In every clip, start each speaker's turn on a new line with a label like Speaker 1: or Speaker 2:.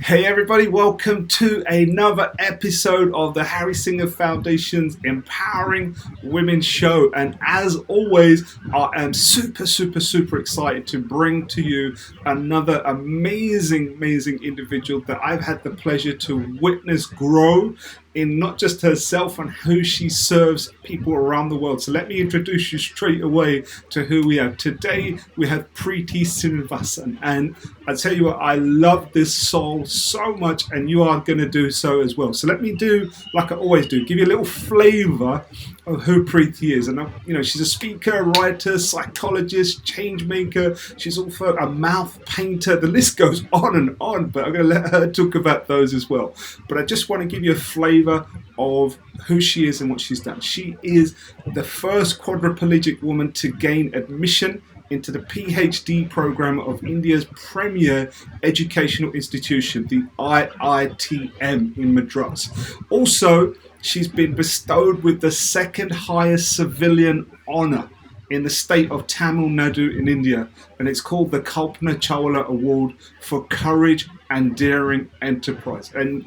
Speaker 1: Hey everybody, welcome to another episode of the Harry Singer Foundation's Empowering Women Show. And as always, I am super excited to bring to you another amazing individual that I've had the pleasure to witness grow in not just herself and who she serves people around the world. So let me introduce you straight away to who we have. Today we have Preethi Srinivasan, and I tell you what, I love this soul so much, and you are going to do so as well. So let me do like I always do, give you a little flavor of who Preethi is. And she's a speaker, writer, psychologist, change maker. She's also a mouth painter. The list goes on, but I'm going to let her talk about those as well. But I just want to give you a flavor of who she is and what she's done. She is the first quadriplegic woman to gain admission into the PhD program of India's premier educational institution, the IITM in Madras. Also, she's been bestowed with the second highest civilian honor in the state of Tamil Nadu in India, and it's called the Kalpana Chawla Award for Courage and Daring Enterprise. And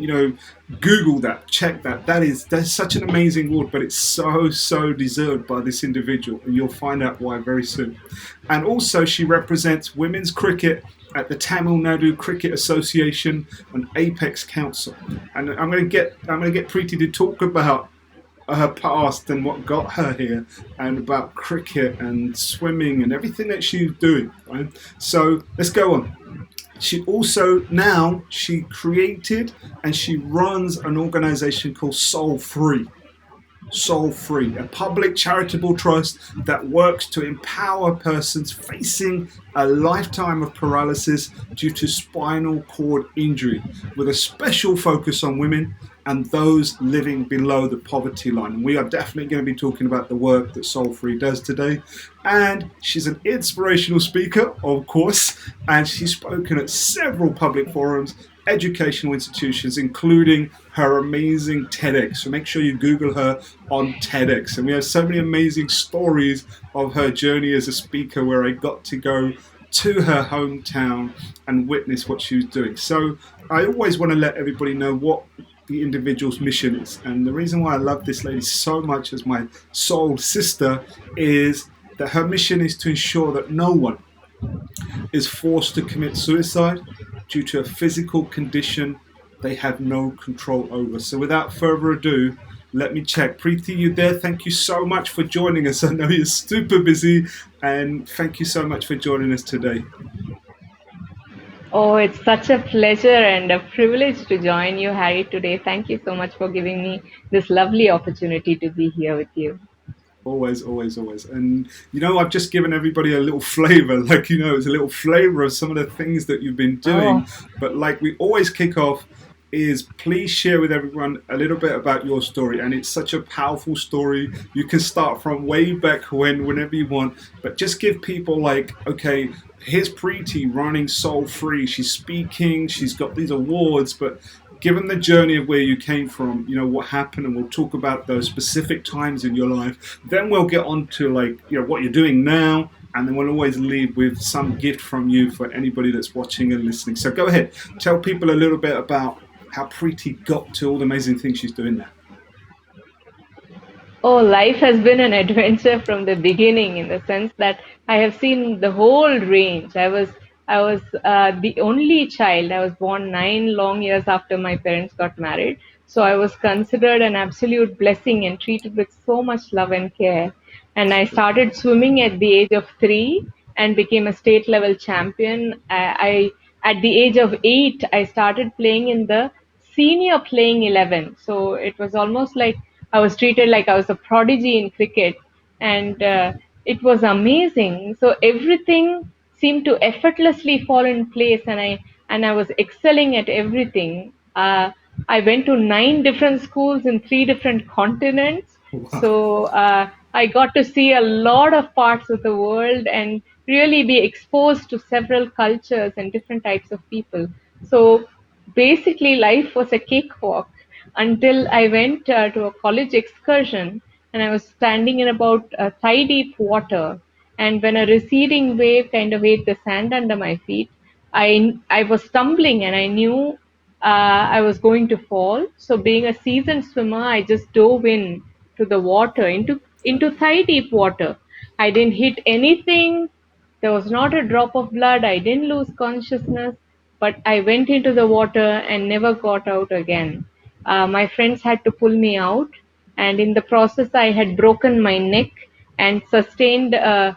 Speaker 1: Google that, check that. That's such an amazing award, but it's so deserved by this individual, and you'll find out why very soon. And also, she represents women's cricket at the Tamil Nadu Cricket Association and Apex Council. And I'm going to get Preethi to talk about her past and what got her here, and about cricket and swimming and everything that she's doing. Right? So let's go on. She created and she runs an organization called Soulfree. Soulfree, a public charitable trust that works to empower persons facing a lifetime of paralysis due to spinal cord injury, with a special focus on women and those living below the poverty line. And we are definitely going to be talking about the work that Soulfree does today. And she's an inspirational speaker, of course, and she's spoken at several public forums, educational institutions, including her amazing TEDx. So make sure you Google her on TEDx. And we have so many amazing stories of her journey as a speaker, where I got to go to her hometown and witness what she was doing. So I always want to let everybody know what the individual's mission is. And the reason why I love this lady so much as my soul sister is that her mission is to ensure that no one is forced to commit suicide due to a physical condition they have no control over. So without further ado, let me check. Preethi, you there? Thank you so much for joining us. I know you're super busy, and thank you so much for joining us today.
Speaker 2: Oh, it's such a pleasure and a privilege to join you, Harry, today. Thank you so much for giving me this lovely opportunity to be here with you.
Speaker 1: Always. And I've just given everybody a little flavor, it's a little flavor of some of the things that you've been doing.
Speaker 2: Oh,
Speaker 1: But like we always kick off, is please share with everyone a little bit about your story. And it's such a powerful story. You can start from way back whenever you want, but just give people okay, here's Preethi running Soulfree. She's speaking, she's got these awards, but given the journey of where you came from, what happened, and we'll talk about those specific times in your life. Then we'll get on to what you're doing now, and then we'll always leave with some gift from you for anybody that's watching and listening. So go ahead, tell people a little bit about how Preethi got to all the amazing things she's doing now.
Speaker 2: oh, life has been an adventure from the beginning, in the sense that I have seen the whole range. I was the only child. I was born 9 long years after my parents got married. So I was considered an absolute blessing and treated with so much love and care. And I started swimming at the age of 3 and became a state level champion. At the age of 8, I started playing in the senior playing 11. So it was almost like I was treated like I was a prodigy in cricket, and it was amazing. So everything seemed to effortlessly fall in place, and I was excelling at everything. I went to 9 different schools in 3 different continents,
Speaker 1: Wow.
Speaker 2: so I got to see a lot of parts of the world and really be exposed to several cultures and different types of people. So basically, life was a cakewalk until I went to a college excursion, and I was standing in about thigh deep water. And when a receding wave kind of ate the sand under my feet, I was stumbling, and I knew I was going to fall. So being a seasoned swimmer, I just dove in to the water, into thigh deep water. I didn't hit anything. There was not a drop of blood. I didn't lose consciousness, but I went into the water and never got out again. My friends had to pull me out, and in the process, I had broken my neck and sustained a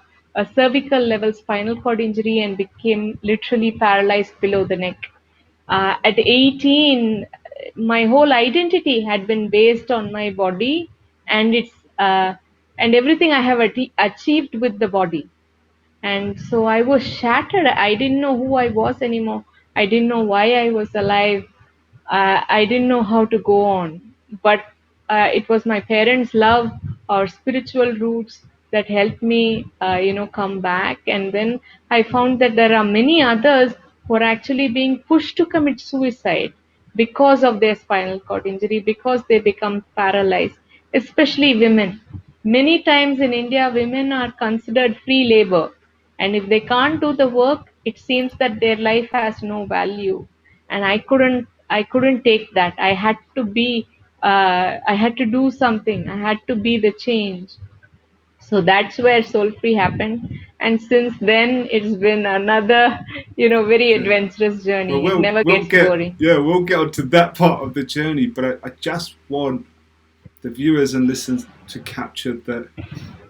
Speaker 2: cervical level spinal cord injury and became literally paralyzed below the neck. At 18, my whole identity had been based on my body and its and everything I have achieved with the body. And so I was shattered. I didn't know who I was anymore. I didn't know why I was alive. I didn't know how to go on. But it was my parents' love or spiritual roots that helped me, come back. And then I found that there are many others who are actually being pushed to commit suicide because of their spinal cord injury, because they become paralyzed, especially women. Many times in India, women are considered free labor, and if they can't do the work, it seems that their life has no value. And I couldn't take that. I had to do something. I had to be the change. So that's where Soulfree happened. And since then, it's been another, very
Speaker 1: Yeah.
Speaker 2: adventurous
Speaker 1: Well,
Speaker 2: journey. It
Speaker 1: we'll
Speaker 2: never
Speaker 1: we'll
Speaker 2: gets
Speaker 1: get
Speaker 2: boring.
Speaker 1: yeah we'll get onto that part of the journey, but I just want the viewers and listeners to capture that.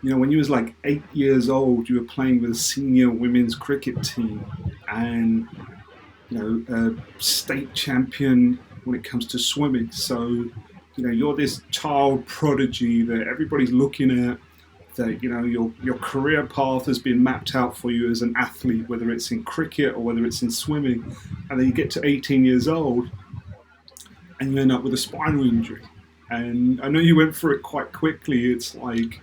Speaker 1: When you was like 8 years old, you were playing with a senior women's cricket team, and a state champion when it comes to swimming. So, you're this child prodigy that everybody's looking at. That your career path has been mapped out for you as an athlete, whether it's in cricket or whether it's in swimming, and then you get to 18 years old and you end up with a spinal injury. And I know you went through it quite quickly. It's like,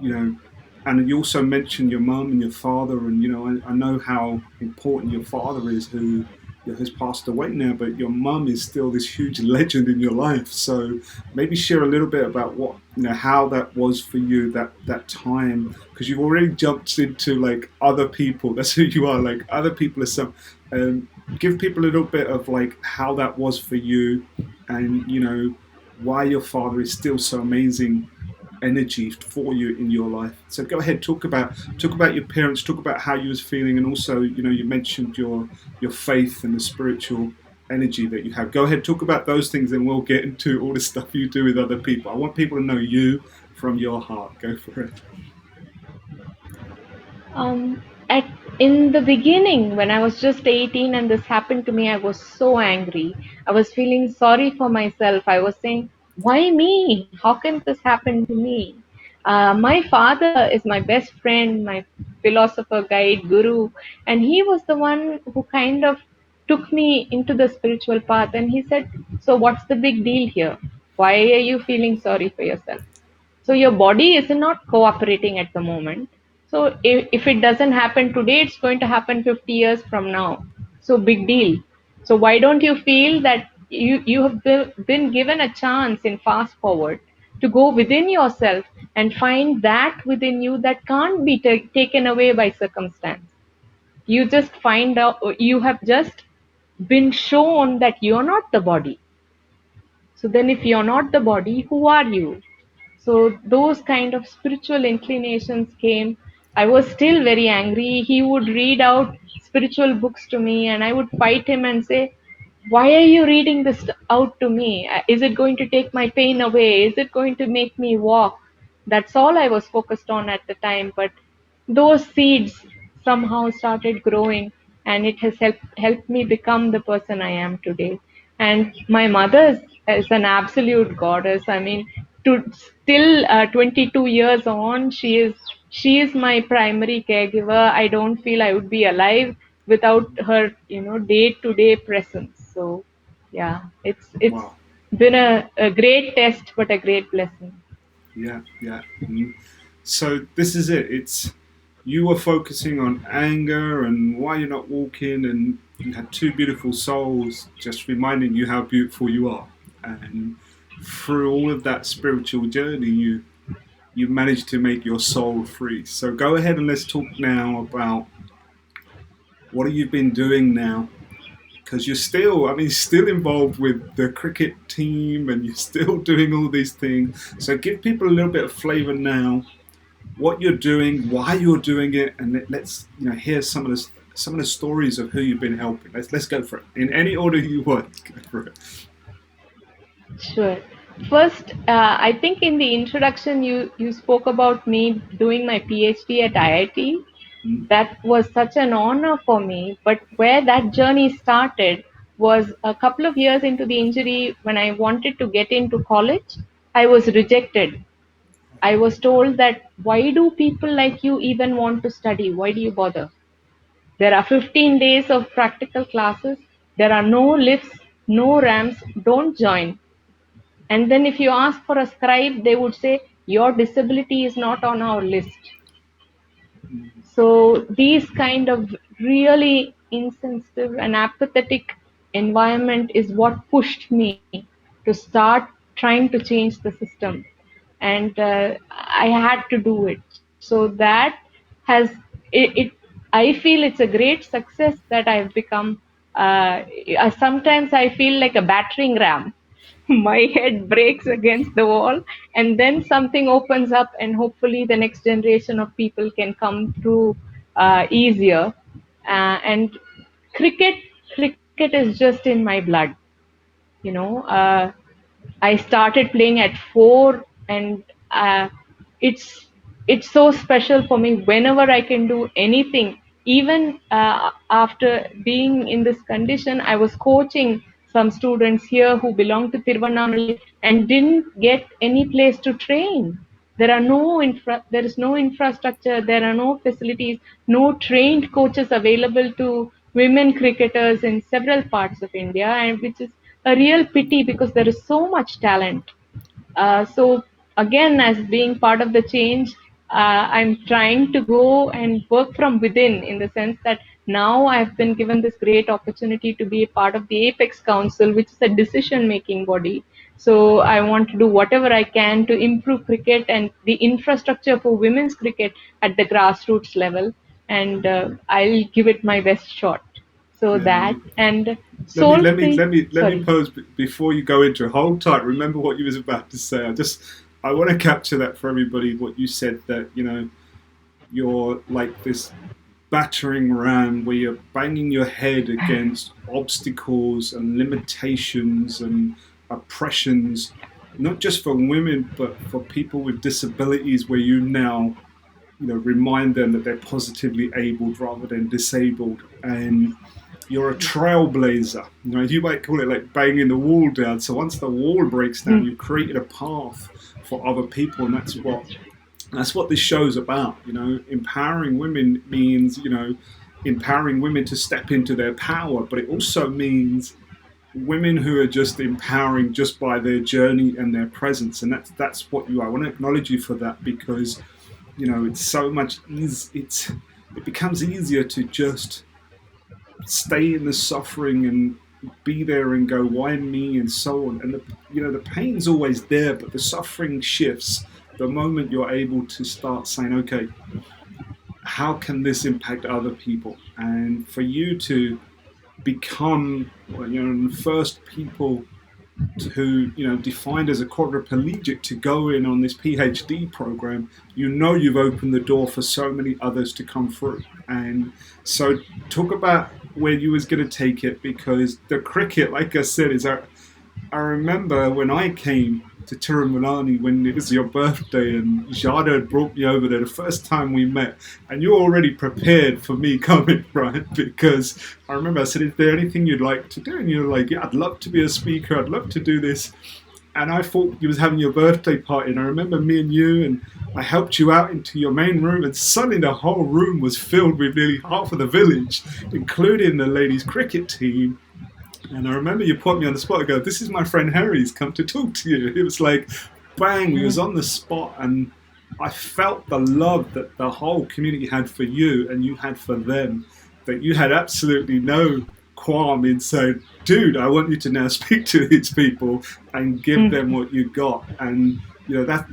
Speaker 1: you know, and you also mentioned your mum and your father, and I know how important your father is, who has passed away now, but your mum is still this huge legend in your life. So maybe share a little bit about what how that was for you, that time, because you've already jumped into like other people. That's who you are. Like other people are some. Give people a little bit of like how that was for you, and why your father is still so amazing energy for you in your life. So go ahead, talk about your parents, talk about how you was feeling, and also you mentioned your faith and the spiritual energy that you have. Go ahead, talk about those things, and we'll get into all the stuff you do with other people. I want people to know you from your heart. Go for it.
Speaker 2: At in the beginning, when I was just 18 and this happened to me, I was so angry. I was feeling sorry for myself. I was saying, "Why me? How can this happen to me?" My father is my best friend, my philosopher, guide, guru, and he was the one who kind of took me into the spiritual path. And he said, "So what's the big deal here? Why are you feeling sorry for yourself? So your body is not cooperating at the moment. So if it doesn't happen today, it's going to happen 50 years from now. So big deal. So why don't you feel that you have been given a chance in fast forward to go within yourself and find that within you that can't be taken away by circumstance. You just find out, you have just been shown that you're not the body. So then if you're not the body, who are you? So those kind of spiritual inclinations came. I was still very angry. He would read out spiritual books to me, and I would fight him and say, "Why are you reading this out to me? Is it going to take my pain away? Is it going to make me walk?" That's all I was focused on at the time. But those seeds somehow started growing, and it has helped me become the person I am today. And my mother is an absolute goddess. I mean, to still 22 years on, she is my primary caregiver. I don't feel I would be alive without her, day to day presence. So yeah, it's
Speaker 1: Wow.
Speaker 2: been a great test, but a great blessing.
Speaker 1: Yeah, yeah. So this is it. It's you were focusing on anger and why you're not walking, and you had two beautiful souls just reminding you how beautiful you are. And through all of that spiritual journey, you managed to make your soul free. So go ahead and let's talk now about what have you been doing now because you're still, I mean, still involved with the cricket team and you're still doing all these things. So give people a little bit of flavour now, what you're doing, why you're doing it, and let's hear some of the stories of who you've been helping. Let's go for it in any order you want. Go for it.
Speaker 2: Sure. First, I think in the introduction you spoke about me doing my PhD at IIT.
Speaker 1: Mm,
Speaker 2: That was such an honor for me. But where that journey started was a couple of years into the injury when I wanted to get into college. I was rejected. I was told that why do people like you even want to study? Why do you bother? There are 15 days of practical classes. There are no lifts, no ramps. Don't join. And then if you ask for a scribe, they would say, your disability is not on our list.
Speaker 1: mm,
Speaker 2: So these kind of really insensitive and apathetic environment is what pushed me to start trying to change the system. And I had to do it. So that has it I feel it's a great success that I've become. Sometimes I feel like a battering ram. My head breaks against the wall, and then something opens up, and hopefully the next generation of people can come through easier. And cricket cricket is just in my blood, you know. I started playing at 4, and it's it's so special for me whenever I can do anything. Even after being in this condition, I was coaching some students here who belong to Tiruvannamalai and didn't get any place to train. There is no infrastructure, there are no facilities, no trained coaches available to women cricketers in several parts of India, and which is a real pity because there is so much talent. So again, as being part of the change, I'm trying to go and work from within, in the sense that now I've been given this great opportunity to be a part of the Apex Council, which is a decision-making body. So I want to do whatever I can to improve cricket and the infrastructure for women's cricket at the grassroots level, and I'll give it my best shot. So
Speaker 1: yeah.
Speaker 2: that and
Speaker 1: Let me let me
Speaker 2: Soulfree.
Speaker 1: let me let me
Speaker 2: Sorry.
Speaker 1: pose before you go into it. Hold tight. Remember what you was about to say. I want to capture that for everybody. What you said, that you're like this battering ram where you're banging your head against obstacles and limitations and oppressions, not just for women but for people with disabilities. Where you now remind them that they're positively abled rather than disabled, and you're a trailblazer. You might call it like banging the wall down. So once the wall breaks down,
Speaker 2: Mm,
Speaker 1: you've created a path for other people, and that's what this show's about. Empowering women means empowering women to step into their power, but it also means women who are just empowering just by their journey and their presence, and that's what you are. I want to acknowledge you for that, because it's so much easy. It becomes easier to just stay in the suffering and be there and go, why me, and so on. And the pain's always there, but the suffering shifts the moment you're able to start saying, okay, how can this impact other people? And for you to become the first people who defined as a quadriplegic to go in on this PhD program, you've opened the door for so many others to come through. And so talk about where you was going to take it, because the cricket, like I said, I remember when I came to Tirumulani when it was your birthday, and Jada had brought me over there the first time we met, and you were already prepared for me coming, right? Because I remember I said, is there anything you'd like to do? And you were like, yeah, I'd love to be a speaker, I'd love to do this. And I thought you was having your birthday party, and I remember me and you, and I helped you out into your main room, and suddenly the whole room was filled with nearly half of the village, including the ladies cricket team. And I remember you put me on the spot and go, this is my friend Harry's come to talk to you. It was like, bang, we was
Speaker 2: mm,
Speaker 1: on the spot, and I felt the love that the whole community had for you and you had for them, that you had absolutely no qualm in saying, dude, I want you to now speak to these people and give them
Speaker 2: mm,
Speaker 1: what you got. And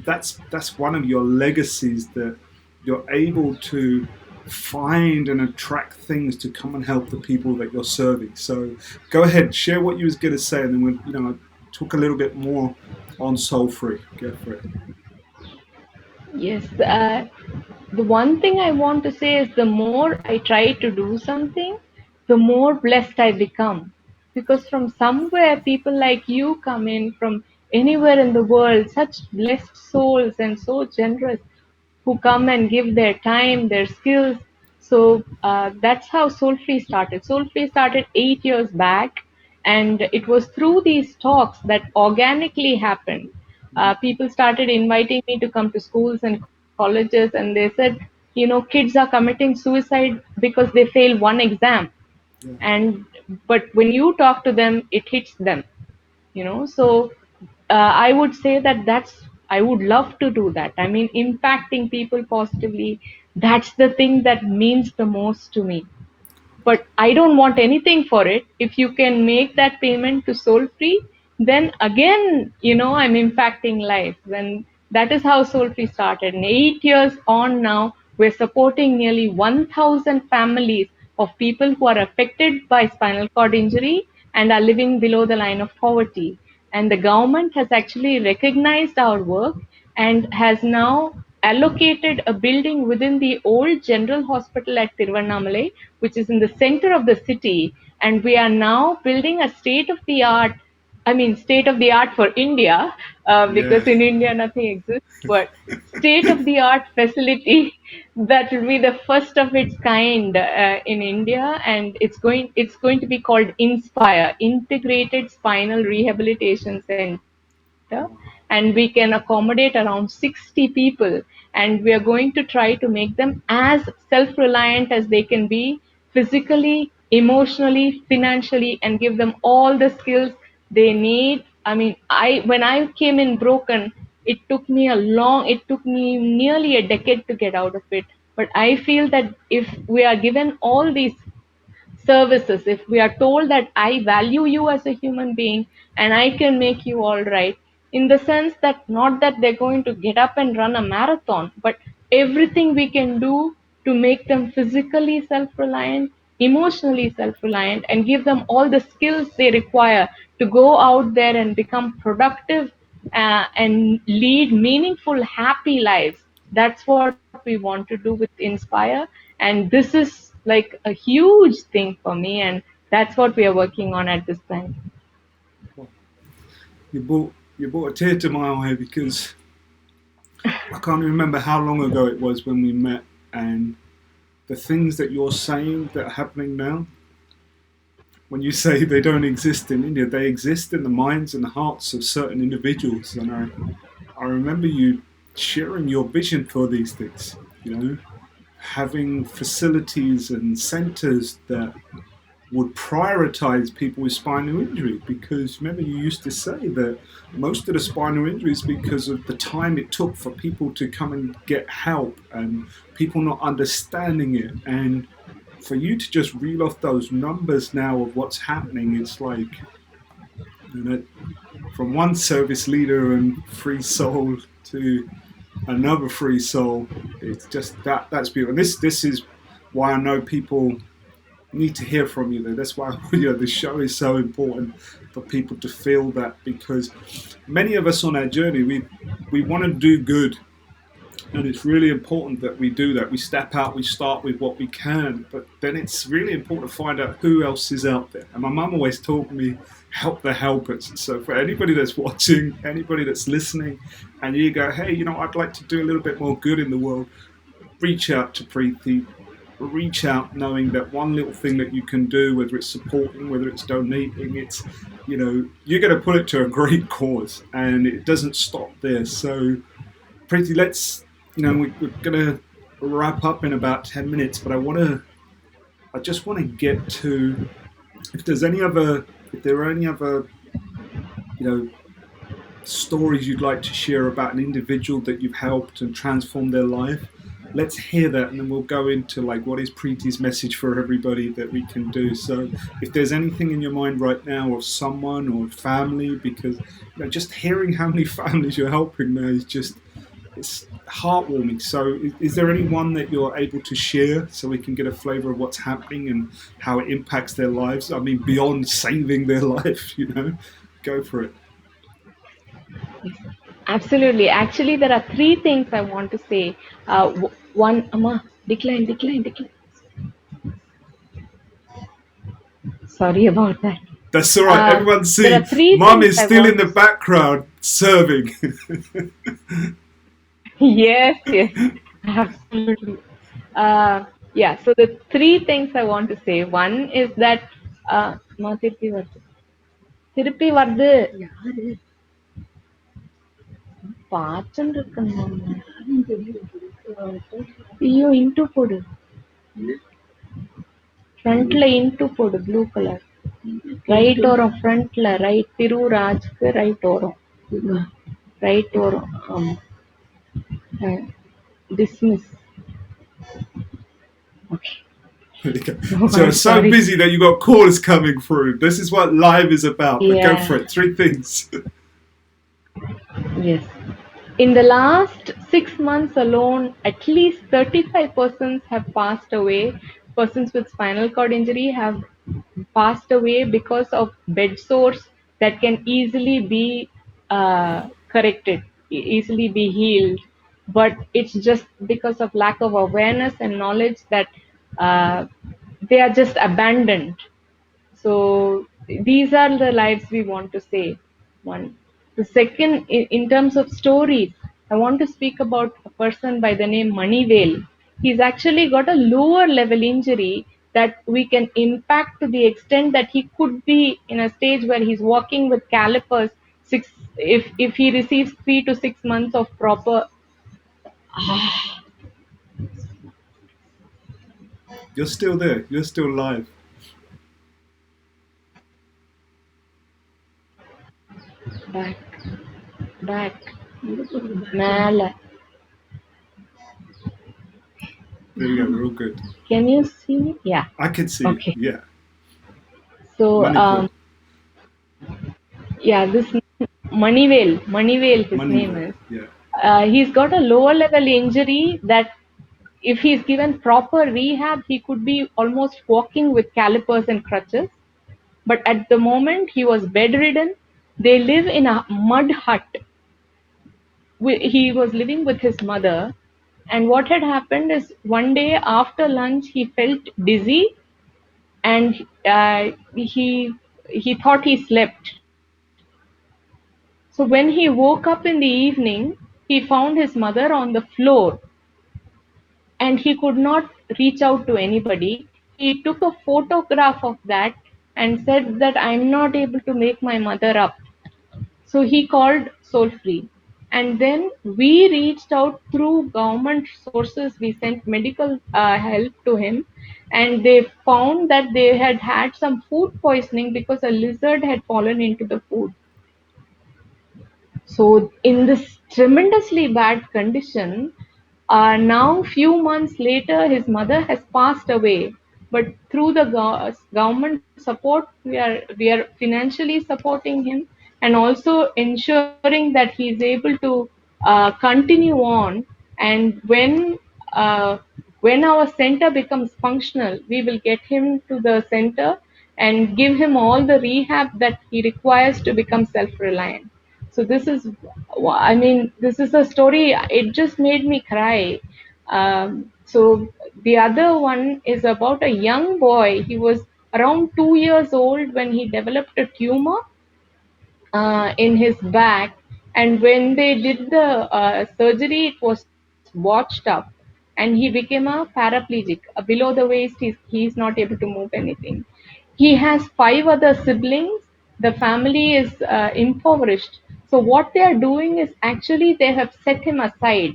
Speaker 1: that's one of your legacies, that you're able to find and attract things to come and help the people that you're serving. So go ahead, share what you was going to say, and then we'll talk a little bit more on Soulfree. Go for it.
Speaker 2: Yes, the one thing I want to say is the more I try to do something, the more blessed I become. Because from somewhere, people like you come in from anywhere in the world, such blessed souls and so generous, who come and give their time, their skills. So that's how Soulfree started. Soulfree started 8 years back, and it was through these talks that organically happened. People started inviting me to come to schools and colleges, and they said, kids are committing suicide because they fail one exam.
Speaker 1: Yeah.
Speaker 2: And but when you talk to them, it hits them. So I would say that I would love to do that. I mean, impacting people positively, that's the thing that means the most to me. But I don't want anything for it. If you can make that payment to Soulfree, then again, I'm impacting lives. And that is how Soulfree started. And 8 years on now, we're supporting nearly 1,000 families of people who are affected by spinal cord injury and are living below the line of poverty. And the government has actually recognized our work and has now allocated a building within the old general hospital at Tiruvannamalai, which is in the center of the city. And we are now building a state of the art for India,
Speaker 1: Yeah.
Speaker 2: because in India nothing exists, but state of the art facility that will be the first of its kind in India, and it's going to be called Inspire, Integrated Spinal Rehabilitation Center, and we can accommodate around 60 people, and we are going to try to make them as self-reliant as they can be, physically, emotionally, financially, and give them all the skills they need. I mean, I when I came in broken, it took me nearly a decade to get out of it. But I feel that if we are given all these services, if we are told that I value you as a human being and I can make you all right, in the sense that not that they're going to get up and run a marathon, but everything we can do to make them physically self reliant, emotionally self reliant, and give them all the skills they require to go out there and become productive and lead meaningful, happy lives. That's what we want to do with Inspire. And this is like a huge thing for me. And that's what we are working on at this time.
Speaker 1: Well, you brought a tear to my eye because I can't remember how long ago it was when we met, and the things that you're saying that are happening now, when you say they don't exist in India, they exist in the minds and the hearts of certain individuals. And I remember you sharing your vision for these things, having facilities and centers that would prioritize people with spinal injury, because remember you used to say that most of the spinal injuries because of the time it took for people to come and get help and people not understanding it. And for you to just reel off those numbers now of what's happening, it's like, you know, from one service leader and free soul to another free soul. It's just that's beautiful. And this is why I know people need to hear from you. Though that's why the show is so important for people to feel that, because many of us on our journey we want to do good, and it's really important that we do that. We step out, we start with what we can, but then it's really important to find out who else is out there. And my mum always told me, help the helpers. So for anybody that's watching, anybody that's listening, and you go, hey, I'd like to do a little bit more good in the world, reach out to Preethi. Reach out knowing that one little thing that you can do, whether it's supporting, whether it's donating, it's, you're going to put it to a great cause, and it doesn't stop there. So Preethi, let's, we're going to wrap up in about 10 minutes, but I just want to get to, if there are any other, stories you'd like to share about an individual that you've helped and transformed their life. Let's hear that, and then we'll go into like what is Preethi's message for everybody that we can do. So if there's anything in your mind right now of someone or family, because just hearing how many families you're helping now is just it's heartwarming. So, is there anyone that you're able to share so we can get a flavour of what's happening and how it impacts their lives? I mean, beyond saving their life, go for it.
Speaker 2: Absolutely. Actually, there are three things I want to say. One, Amma, decline. Sorry about that.
Speaker 1: That's all right. Everyone
Speaker 2: There
Speaker 1: see,
Speaker 2: are three
Speaker 1: Mum
Speaker 2: things
Speaker 1: is
Speaker 2: I
Speaker 1: still in
Speaker 2: want
Speaker 1: the
Speaker 2: to say.
Speaker 1: background serving.
Speaker 2: Yes, yes, absolutely. Uh, yeah, so the three things I want to say. One is that, அம்மா, திருப்பி வருது பார்த்துன்னு இருக்கேன் ஐயோ into போடு ஃப்ரண்ட்ல into போடு blue colour right ஓரம் ஃப்ரண்ட்ல ரைட் திருராஜ்க்கு ரைட் ஓரம் ரைட் ஓரம் ஆமா dismiss okay
Speaker 1: So
Speaker 2: I'm
Speaker 1: it's so
Speaker 2: sorry.
Speaker 1: busy that you got calls coming through. This is what live is about. But go
Speaker 2: Yeah,
Speaker 1: for it. Three things.
Speaker 2: yes. In the last 6 months alone, at least 35 persons have passed away. Persons with spinal cord injury have passed away because of bed sores that can easily be corrected, easily be healed. But it's just because of lack of awareness and knowledge that uh, they are just abandoned. So these are the lives we want to save. One. The second, in terms of stories, I want to speak about a person by the name Manivel. He's actually got a lower level injury that we can impact to the extent that he could be in a stage where he's walking with calipers. If he receives 3 to 6 months of proper
Speaker 1: You're still there. You're still live.
Speaker 2: back, back, மேல.
Speaker 1: There we go. We're all good.
Speaker 2: Can you see me? Yeah.
Speaker 1: I can see you.
Speaker 2: Okay.
Speaker 1: Yeah.
Speaker 2: So
Speaker 1: Manipur.
Speaker 2: yeah, this Manivel, his name
Speaker 1: Moneyville.
Speaker 2: is.
Speaker 1: Yeah.
Speaker 2: He's got a lower level injury that if he's given proper rehab, he could be almost walking with calipers and crutches. But at the moment, he was bedridden. They live in a mud hut. He was living with his mother. And what had happened is one day after lunch, he felt dizzy and he thought he slept. So when he woke up in the evening, he found his mother on the floor and he could not reach out to anybody. He took a photograph of that and said that I'm not able to make my mother up. So he called Soulfree. And then we reached out through government sources. We sent medical help to him. And they found that they had had some food poisoning because a lizard had fallen into the food. So in this tremendously bad condition, now few months later, his mother has passed away. But through the government support, we are financially supporting him and also ensuring that he is able to continue on. And uh, when our center becomes functional, we will get him to the center and give him all the rehab that he requires to become self-reliant. So I mean, this is a story. It just made me cry. So the other one is about a young boy. He was around 2 years old when he developed a tumor in his back, and when they did the surgery, it was watched up, and he became a paraplegic. Below the waist, he's not able to move anything. He has 5 other siblings. The family is impoverished. So what they are doing is actually they have set him aside.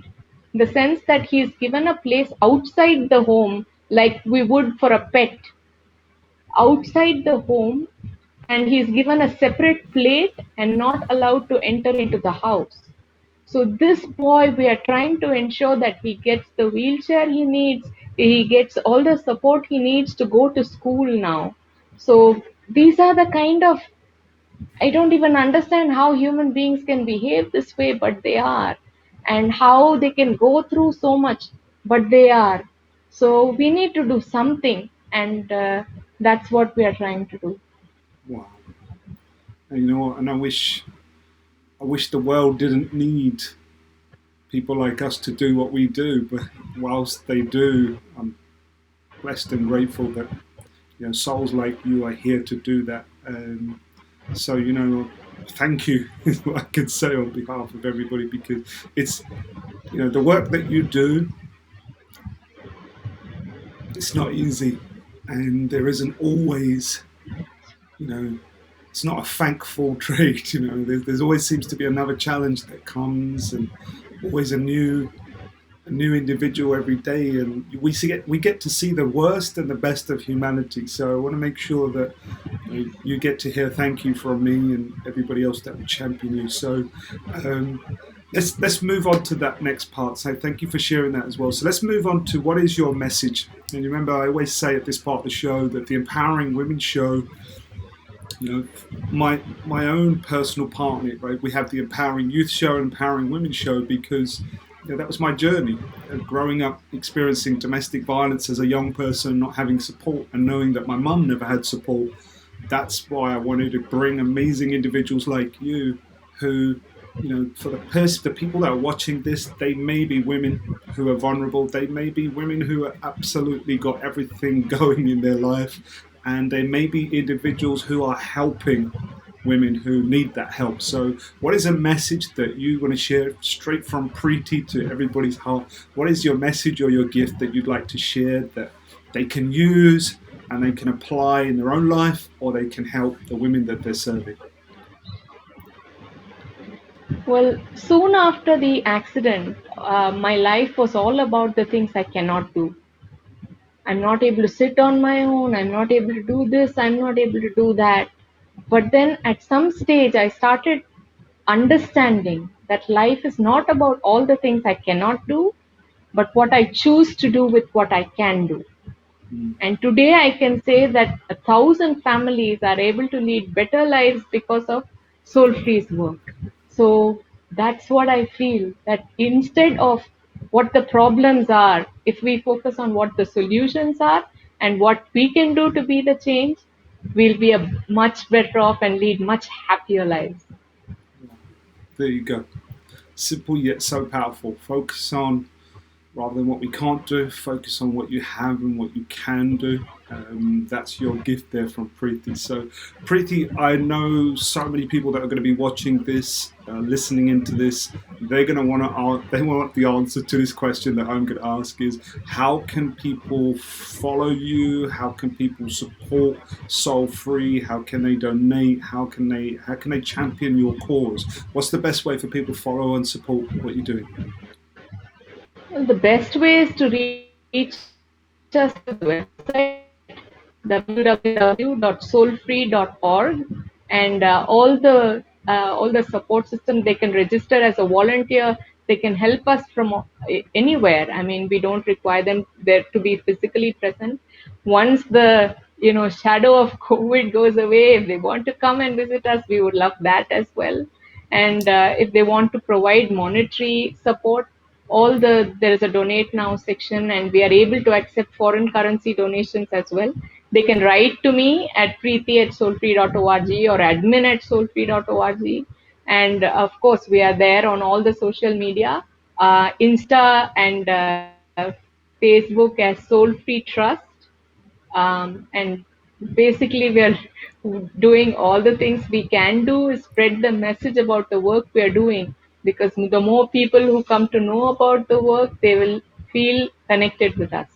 Speaker 2: In the sense that he is given a place outside the home, like we would for a pet, outside the home, and he's given a separate plate and not allowed to enter into the house. So this boy, we are trying to ensure that he gets the wheelchair he needs, he gets all the support he needs to go to school now. So these are the kind of, I don't even understand how human beings can behave this way, but they are. and how they can go through so much, but they are. So we need to do something, and that's what we are trying to do.
Speaker 1: Wow. And you know what? And I wish the world didn't need people like us to do what we do. But whilst they do, I'm blessed and grateful that souls like you are here to do that. So thank you is what I can say on behalf of everybody, because it's the work that you do. It's not easy, and there isn't always you know it's not a thankful trade. There's always seems to be another challenge that comes, and always a new individual every day, and we get to see the worst and the best of humanity. So I want to make sure that you get to hear thank you from me and everybody else that will champion you. So um, let's move on to that next part. So thank you for sharing that as well. So let's move on to what is your message. And remember, I always say at this part of the show that the Empowering Women show, my own personal part in it, right? We have the Empowering Youth show and Empowering Women show because that was my journey. Growing up, experiencing domestic violence as a young person, not having support, and knowing that my mum never had support. That's why I wanted to bring amazing individuals like you, who, for the people that are watching this, they may be women who are vulnerable. They may be women who are absolutely got everything going in their life, and they may be individuals who are helping women who need that help. So, what is a message that you want to share straight from Preeti to everybody's heart? What is your message or your gift that you'd like to share that they can use and they can apply in their own life, or they can help the women that they're serving?
Speaker 2: Well, soon after the accident, my life was all about the things I cannot do. I'm not able to sit on my own. I'm not able to do this. I'm not able to do that. But then at some stage, I started understanding that life is not about all the things I cannot do, but what I choose to do with what I can do.
Speaker 1: Mm,
Speaker 2: And today I can say that 1,000 families are able to lead better lives because of Soulfree's work. So that's what I feel, that instead of what the problems are, if we focus on what the solutions are and what we can do to be the change, we'll be a much better off and lead much happier lives.
Speaker 1: there you go. Simple yet so powerful. Focus on rather than what we can't do, focus on what you have and what you can do. That's your gift there from Preethi. So, Preethi, I know so many people that are going to be watching this, listening into this. They're going to they want the answer to this question that I'm going to ask: is how can people follow you? How can people support Soulfree? How can they donate? How can they champion your cause? What's the best way for people to follow and support what you're doing?
Speaker 2: Well, the best way is to reach us through the website www.soulfree.org, and all the support system, they can register as a volunteer. They can help us from anywhere. I mean, we don't require them there to be physically present. Once the shadow of COVID goes away, if they want to come and visit us, we would love that as well. And if they want to provide monetary support, there is a donate now section, and we are able to accept foreign currency donations as well. They can write to me at preethi@soulfree.org or admin@soulfree.org. And of course, we are there on all the social media, Insta and Facebook as Soulfree Trust. And basically, we are doing all the things we can do is spread the message about the work we are doing, because the more people who come to know about the work, they will feel connected with us.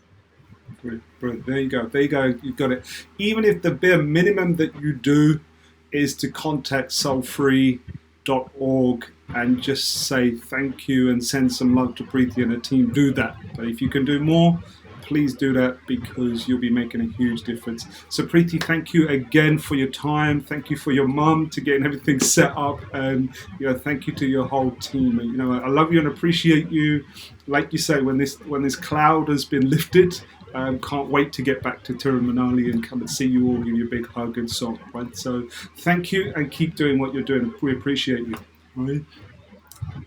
Speaker 1: Brilliant, brilliant. There you go. There you go. You've got it. Even if the bare minimum that you do is to contact soulfree.org and just say thank you and send some love to Preethi and her team, do that. But if you can do more, please do that, because you'll be making a huge difference. So Preethi, thank you again for your time. Thank you for your mum to getting everything set up, and thank you to your whole team. And I love you and appreciate you. Like you say, when this cloud has been lifted, can't wait to get back to Tirumanali and come and see you all, give you a big hug and so on. Right? So thank you, and keep doing what you're doing. We appreciate you. Right?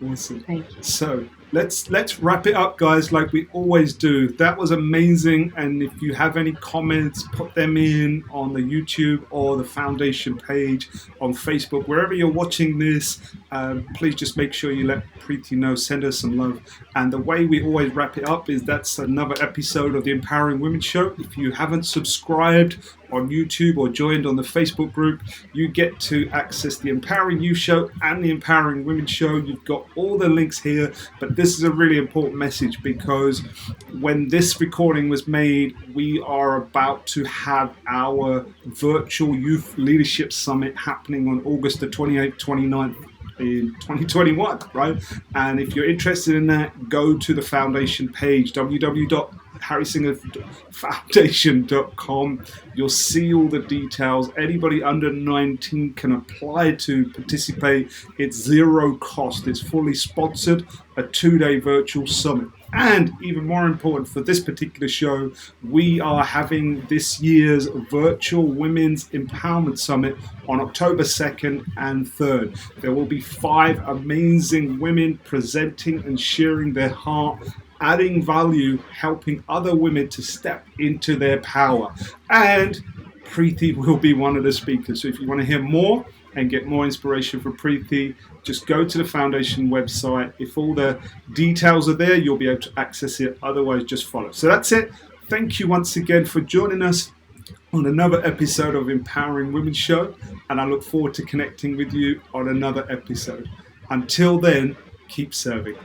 Speaker 1: Awesome.
Speaker 2: Thank you.
Speaker 1: So let's wrap it up, guys, like we always do. That was amazing. And if you have any comments, put them in on the YouTube or the foundation page on Facebook, wherever you're watching this. Please just make sure you let Preethi know, send her some love. And the way we always wrap it up is that's another episode of the Empowering Women Show. If you haven't subscribed on YouTube or joined on the Facebook group, you get to access the Empowering You Show and the Empowering Women Show. You've got all the links here, but this is a really important message because when this recording was made, we are about to have our virtual youth leadership summit happening on August the 28th, 29th in 2021, right? And if you're interested in that, go to the foundation page, www.harrysingerfoundation.com. You'll see all the details. Anybody under 19 can apply to participate. It's zero cost. It's fully sponsored, a 2-day virtual summit. And even more important for this particular show, we are having this year's virtual Women's Empowerment Summit on October 2nd and 3rd. There will be 5 amazing women presenting and sharing their heart, adding value, helping other women to step into their power. And Preethi will be one of the speakers. So if you want to hear more and get more inspiration from Preethi, just go to the foundation website. If all the details are there, you'll be able to access it. Otherwise, just follow. So that's it. Thank you once again for joining us on another episode of Empowering Women Show. And I look forward to connecting with you on another episode. Until then, keep serving.